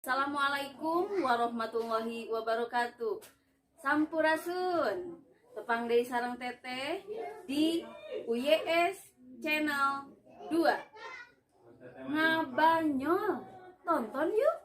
Assalamualaikum warahmatullahi wabarakatuh. Sampurasun. Tepang deui sareng teteh di UYS Channel 2. Ngabanyol. Tonton yuk.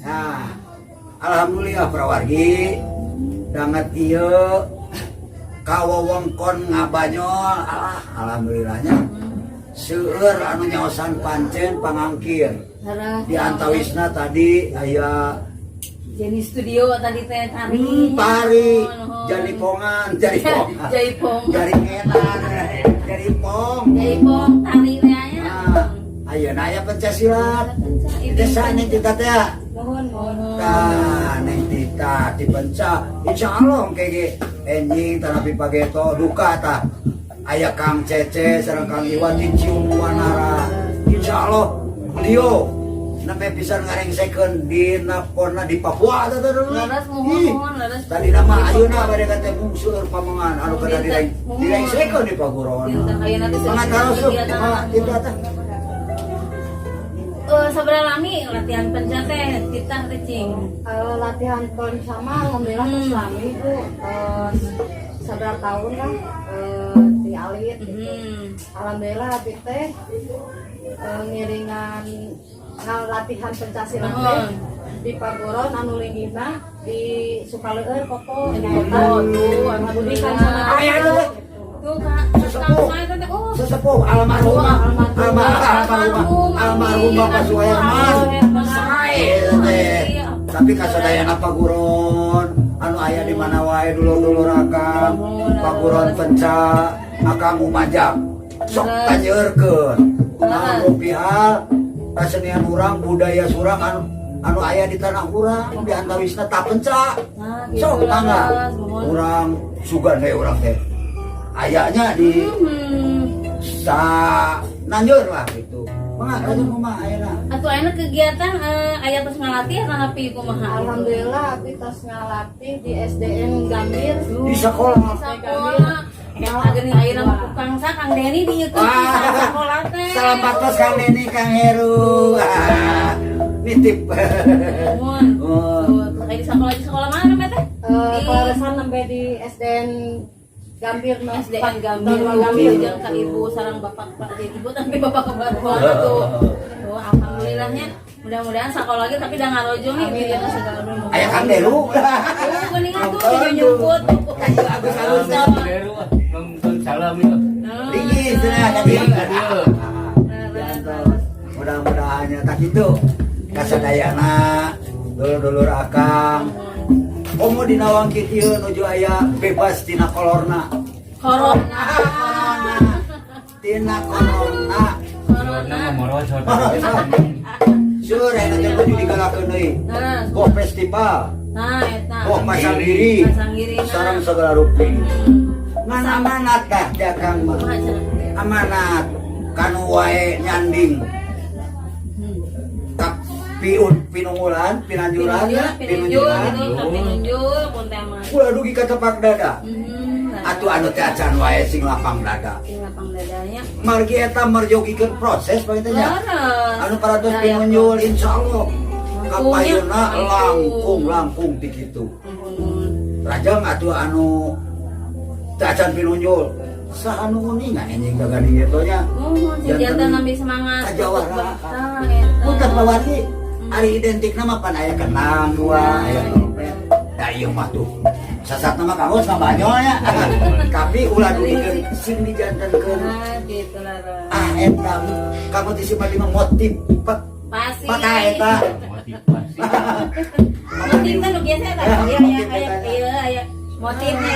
Nah, alhamdulillah prawargi danget ieu kawewengkon ngabanyol. Alhamdulillahnya seueur anu nyaosan pancen pangangkir di antawisna tadi aya Jadi studio tadi teh tari. tari jaipongan jari ngetan Jaipong tari we aya. Ayeuna aya pencasilat desa nih kita teh. Mohon. Nah, neng tita dipenca, insya Allah kayak enjing tanapi pageto duka ta. Ayah Kang Cece sareng Kang Iwan dicium wanara. Insya Allah beliau namanya bisa ngarengsekeun dina ponna di Papua teh dulu. Laras mohon laras. Tadi nama ayeuna bade kate mungseur pamongan anu kada direngsekeun di Paguron. Ayeuna teh Mangatarus tita teh. Sabaraha lami latihan penca teh titah teh cing. Latihan pon sama alhamdulillah pas lami Bu. Sabaraha tahun kan di alit gitu. Alhamdulillah abdi teh ngiringan latihan pencasilat teh di Paguron anu linggihna di Sukaleueur Koko di kota. Alhamdulillah kan sana. Tuh Kak, Sesepuh almarhum Bapak Suherman sae teh. Tapi kasadayana Paguron anu aya di mana wae dulur-dulur akang Paguron penca akang umajak sok tanyeurkeun anu pihal kasenian urang budaya surang anu aya di tanah urang di antawisna tak penca sok tangga urang sugan we urang teh ayahnya di nanjur lah gitu. Rajin rumah ayana. Atuh ayeuna kegiatan aya tos ngalatih kana pi kumaha? Alhamdulillah abdi tos ngalatih di SDN Gambir Di sekolah. Sekolah. Yang geuning ayeuna Kang Sa Kang Deni di YouTube bisa sekolah teh. Selamat tos Kang Deni Kang Heru. Nitip. Mohon. Tuh kayak di sekolah mana namanya teh? Palesan nembe di SDN Gambir SDN Gambir jeung ka ibu sareng bapak ibu tapi bapak kebaruan tuh. Tuh alhamdulillahnya mudah-mudahan sakola lagi tapi da ngarojong nih videona segala dulu. Aya Kang Deru. Kuningan tuh nyumput. Agus salam itu. Tinggi cenah tadi. Mudah-mudahan tak itu kasadayana dulur-dulur akang Omo dina wangkit ieu nuju aya bebas tina kolorna. Corona. Tina corona. Sure eta teh kudu digalakeun deui. Boh festival. Nah, eta. Boh pasang diri. Sareng segala rupi. Ngan amanat dah jakang mah. Amanat kanu wae nyanding. Pinunggulan, pinanjuran, pinunjul gitu, pinunjul, pun tema. Ulah dugi ka tepak dada. atuh anu teh acan wae sing lapang dada. Sing lapang dadanya. Margi eta merjogikeun proses bae teh nya. Leres. Anu parados pinunyul insyaallah kapayuna langkung ti kitu. Rajang atuh anu teu acan pinunyul. Sa anu uning anjing gaganing eta nya. Jantan nabi semangat. Kajawara. Mun Bukan bawari. Ari identik nama pan aya kenang dua aya dompet. Da ieu mah tuh. Sasat nama kaos ka banyolnya. Tapi ulah dulikeun sing dijantankeun. Gitu lah. Eta kamu disimpan di motif Pasti. patah eta. Motivasi. Motif kan lu biasa kan? Iya, aya motifnya.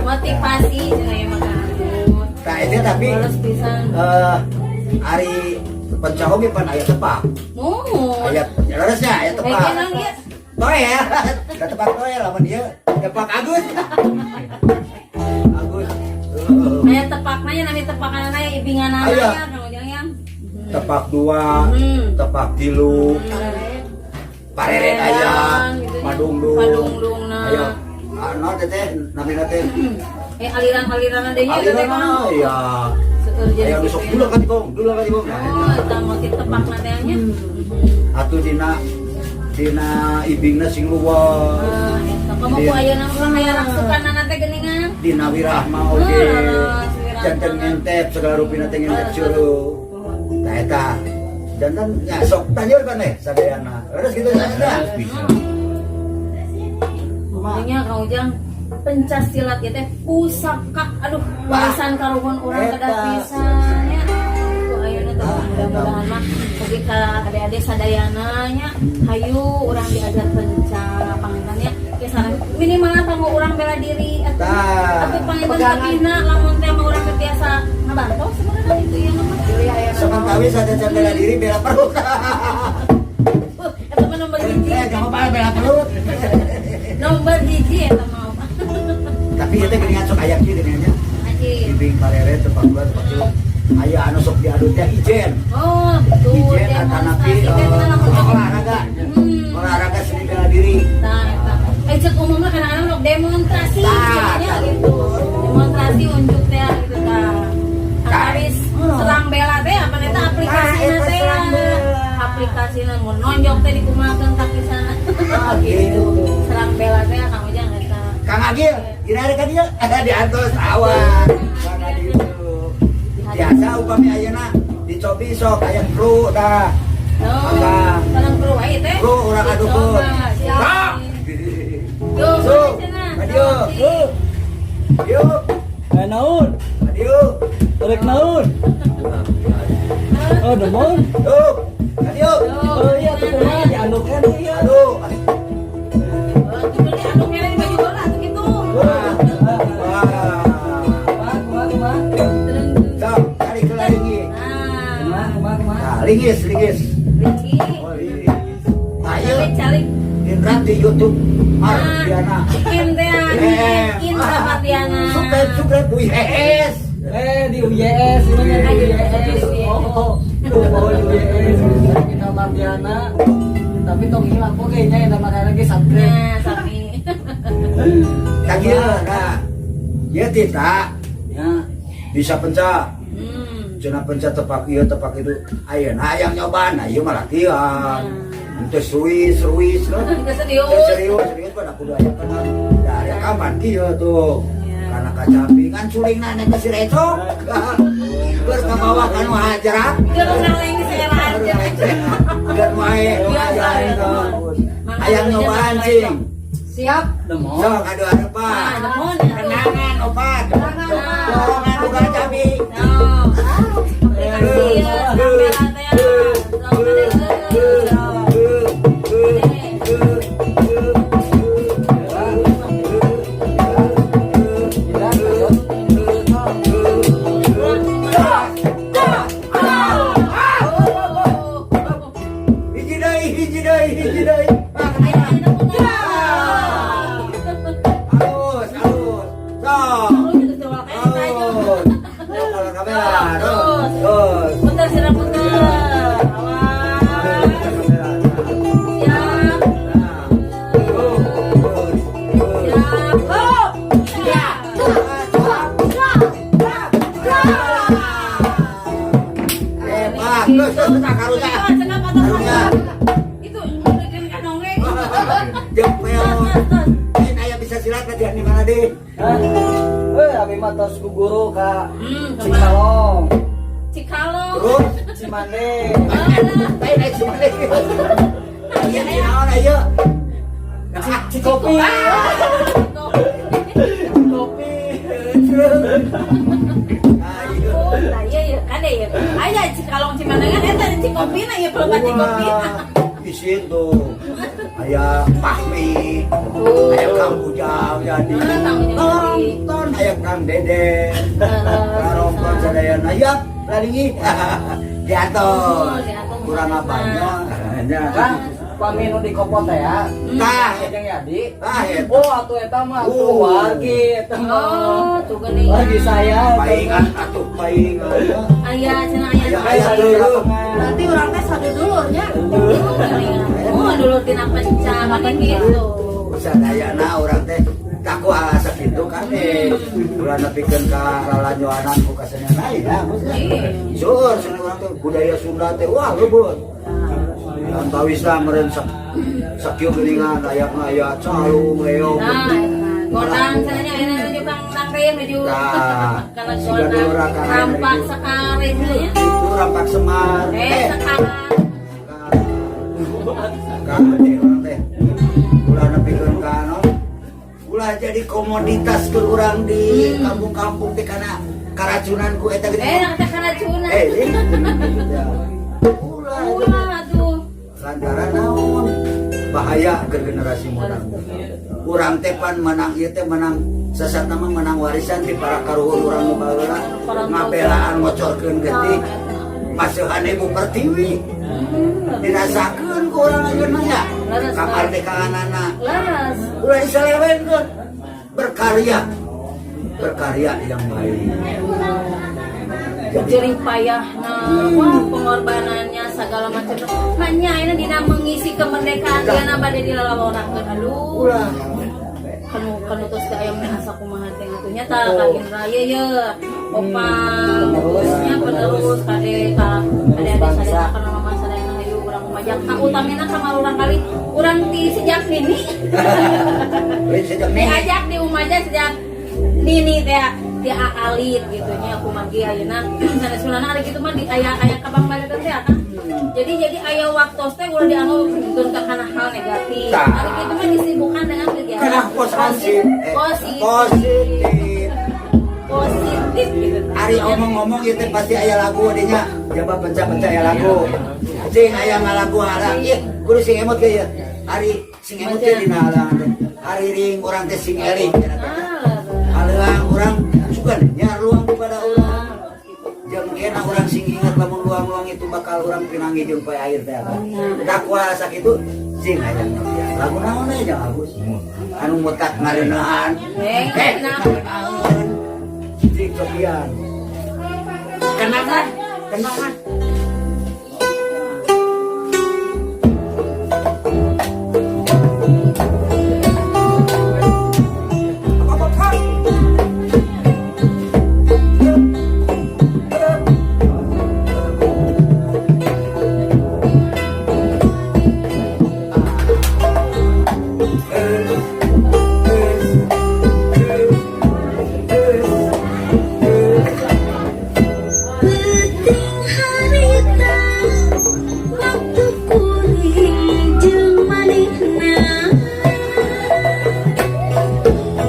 Motivasi cenah mah kamu. Tah eta tapi Bolos pisan. ari pencahoge pan aya tepak. Aya leresnya aya tepak. Ya. Toe ya. Da tepak toe lamun ieu tepak Agus. Agus. Aya tepaknya nami tepakanana ibinganana Aya. ya Kang Ujang yang. Tepak 2, tepak 3, pareret aya, madungdung. Madungdungna. Aya. Anu teh namina teh. Aliran-aliran ada nya teh Aliran Kang. aya. Aya besok dulu kan Bong, dulu kan Bong. Oh, eta motif tepakna teh nya. Atuh dina ibingna sing luar. Eta kamu ku ayeuna urang aya raksukanana teh geuningan. Dina wirahma oge. Janten ngentep segala rupina teh ngentep curuh. Tah eta jantan nya sok tanyeun kan sadayana. Terus gitu saja. Makanya Kang Ujang pencaksilat ya teh pusaka aduh warisan karuhun urang kedah pisan nya. Ku ayeuna teh mudah-mudahan mah bagi ka adik-adik sadayana nya hayu urang diajar penca pangintannya ge sareng minimal kanggo urang bela diri Tah. atuh pangintan sabina lamun teh mah urang biasa ngabantos sebenarnya itu ya mah. Sementara sadaya bela diri bela perut. Eta mah nomor hiji. Kamu bae bela perut. Nomor hiji eta mah. Tapi eta geuningan sok aya kieu geuningannya. Aji. Ibing pareret tepak 2 tepak 3. Aya anu sok diadu teh ijen. Oh, betul. Ijen atanapi olahraga. Olahraga seni bela diri. Nah, cek umumnya kadang-kadang untuk demonstrasi, sebenarnya gitu. Demonstrasi unjuk teh gitu kan. Habis serang bela teh apa eta aplikasina teh. Aplikasina mun nonjok teh dikumakeun ka pisan. Gitu. Serang bela teh Kang Ujang eta. Kang Agil, kira ada kan dia? Ada di atas awan. Mana di itu? Biasa upami ayeuna dicobi sok aya kru dah. Oh, sareng kru wae teh. Kru urang adukeun. Sok. Yo, Sok. Adio. Adio. Naon? Adio. Rek naon? Oh, demon. Tuh. Adio. Oh iya, tuh mah diandukan iya. Aduh. Wah. Sok, cari ke lagi. Nah, lingis. Oh, lingis. Ayo, Indra di YouTube. Mardiana. Subscribe WS. Di UYS ini kan di UYS. Oh, UYS. Kita Mardiana. Tapi tong hilang kok kayaknya yang nama lagi subscribe. Kagil, nah, ya tidak, ya bisa pencak, cina pencak tepak iya tepak itu, ayo, nah yang nyobaan, nah iya malah latihan, itu Swiss, kan, serius pada kudu aya kenal, dari kapan dia tuh, karena kacampingan suling nanya ke si Reco, berkabawa kan wajar, dan wae, ayam nyobaan cing. Siap. Demon. Sok adu Pak. Kenangan opat. Dorongan bukan cabi. Hiji deui. Halus. Sok. Halus. Kalau kamera, terus. Putar sirah putar. Awas. Siap. Siap. Oh. Siap. karunya. Cenah foto. Itu bikin kanongeng. Jeung peon. Ini aya bisa silat latihan di mana deh? Abi mah tos ku guru ka Kemana? Cikalong, Cikalong. Terus Cimande. bae naik cuma deh. Iya naon ayo. Cikopi. Kopi. Ayo. Oh, nah iya ya, kan ya. Aya Cikalong Cimandangan eta Cikopina ya pelobat Cikopina. Di situ aya Pahmi, aya Kang Ujang jadi nonton aya Kang Dede, karongkon sadayana ya lalingi diatur kurang apanya Kan paminu di kopot ya. Tah. Jeung Yadi. eta Oh, atuh eta mah wargi eta Oh, mah. tuh geuning. Wargi saya. paingan atuh paingan Aya cenah aya. aya dulu Berarti orang teh sadudulurnya. Oh, dulu tina pencah kan gitu. sadayana urang teh kaku asa kitu kan ulah nepikeun ka lalanjoanan ku kasana lain ya sur cenah urang teh budaya Sunda teh wah leubeut antawisa meureun sakieu geuningan aya mah aya calung leong Nah, godang cenahnya aya nu jukang nangreun menuju kana siga godang dulur ka rampak sekali nya. itu rampak semar Sekarang kan urang teh ulah nepikeun ka anu ulah jadi komoditas ke urang di kampung-kampung teh kana karacunan ku eta geuning nak teh karacunan. ulah Ulah tuh. lantaran naon bahaya ke generasi modern urang teh pan menang ieu teh menang sasatna mah menang warisan di para karuhun urang nu baheula ngabelaan ngocorkeun geutik maseuhan ibu pertiwi dirasakeun ku urang ayeuna nya kamardekaan-na Laras. ulah disalewenkeun berkarya yang baik Jerih payah wah pengorbanannya segala macam hanya ini dina mengisi kemerdekaan dia bade dilalawonakeun aduh ulah kanu tos teh aya meh asa kumaha teh atunya tah ka Indra ye ye opang terusnya penerus kade ka ade sadaya kana mama sadaya hayu urang kumajak ka utamina kamalurang kali urang ti sejak nini diajak di umaja sejak nini teh dia alit gitu nya aku magi ayeuna sanesunana ari kitu mah di aya kabang balik teh kan jadi aya waktu teh ulah dianu pikeun ka kana hal negatif ari kitu mah disibukkan dengan kegiatan kana positif gitu ari omong-omong ieu teh pasti aya lagu dinya jaba penca-penca aya lagu sing aya ngalagu harang ieu kudu sing emot ge ieu ari sing emot ge dina halangan teh ari ring urang teh sing eling halang urang sugan nya luang kepada urang jeung kena urang sing ingat lamun luang-luang itu bakal urang pinanggi jeung poe air teh da kuasa kitu sing aya lagu naon aya jeung Agus anu mutak ngareunaan naon sing cobian kenangan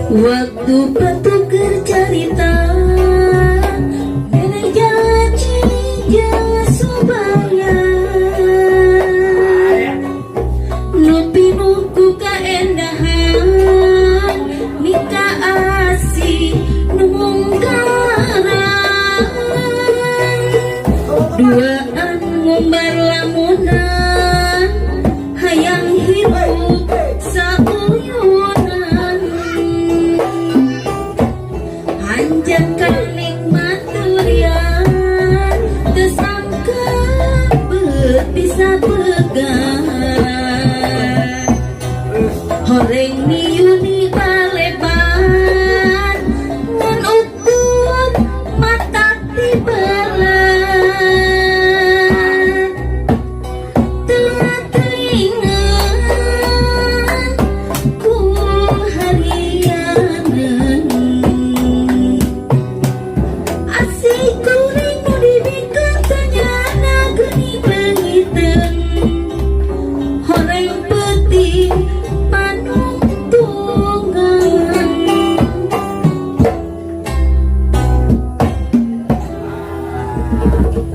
waktu petuker cerita nenek janji jangan subaya nupi nuku kaendahan nikah asih nunggaran duaan ngumbar lamunan hayang hidup sauyunan anjakan nikmat durian tersangka bisa pegang horeng niuni aleban ngan ukur mata tibelan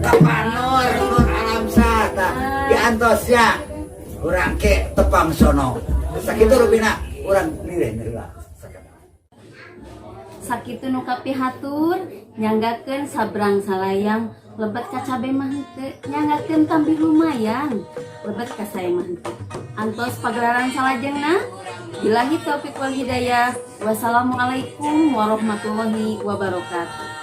Kapanur Nur Alamsa diantosnya urang ke tepang sono sakitu rupina urang nilai lah Sakitu nu kapihatur nyanggakeun sabrang salayang lebet ka cabe mah henteu nyanggakeun tambih lumayan lebet ka saya mah henteu antos pagelaran salajengna billahi taufiq wal hidayah wassalamualaikum warahmatullahi wabarakatuh.